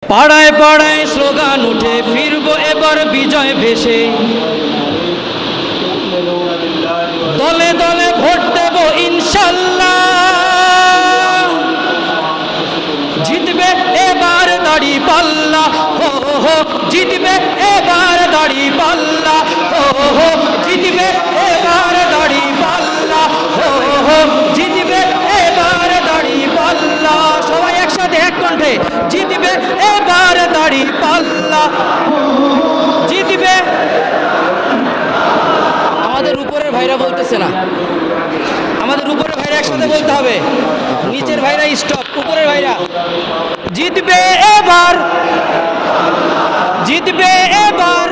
পাড়ায় পাড়ায় স্লোগান উঠে ফিরবো এবার বিজয় ভেসে, দলে দলে ভোট দেব ইনশাল্লাহ, জিতবে এবার দাড়ি পাল্লা, হো হো জিতবে এবার দাড়ি পাল্লা, হো হো জিতবে এবার দাড়ি পাল্লা, হো হো জিতবে এবার দাড়ি পাল্লা। সবাই একসাথে এক কণ্ঠে, জিতবে এবার দাড়ি পাল্লা, জিতবে। আমাদের উপরের ভাইরা বলতেছে না, আমাদের উপরের ভাইরা একসাথে বলতে হবে, নিচের ভাইরা স্টপ, উপরের ভাইরা জিতবে এবার, জিতবে এবার,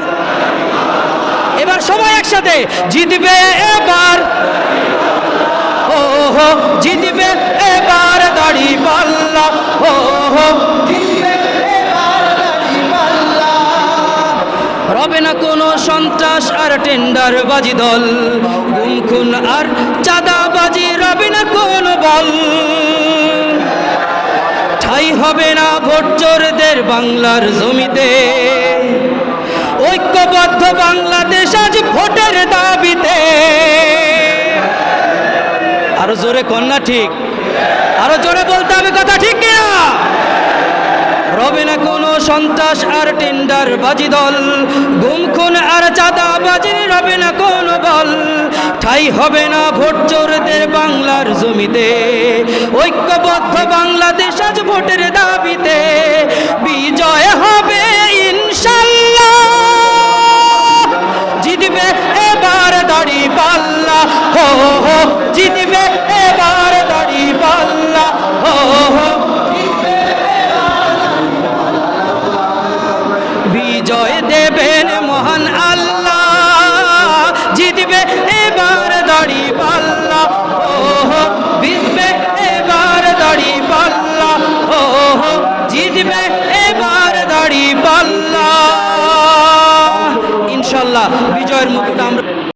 এবার সবাই একসাথে জিতবে এবার, ও হো জিতবে এবার দাড়ি পাল্লা, ও হো জিতবে এবার দাড়ি পাল্লা। রবে না কোনো সন্ত্রাস আর টেন্ডারবাজি দল, গুম খুন আর চাঁদাবাজি রবে না কোনো বল, ঠাই হবে না ভোট চোরদের বাংলার জমিতে, ঐক্যবদ্ধ বাংলাদেশ আজ ভোটের দাবিতে। আরো জোরে কন্যা ঠিক, আরো জোরে বলতে হবে কথা, ঠিক কিনা? রবে না কোনো সন্ত্রাস আর টেন্ডার বাজি দল, গুম খুন আর চাঁদাবাজি রবে না কোনো বল, ঠাই হবে না ভোট চোরদের বাংলার জমিতে, ঐক্যবদ্ধ বাংলাদেশ আজ ভোটের দাবিতে।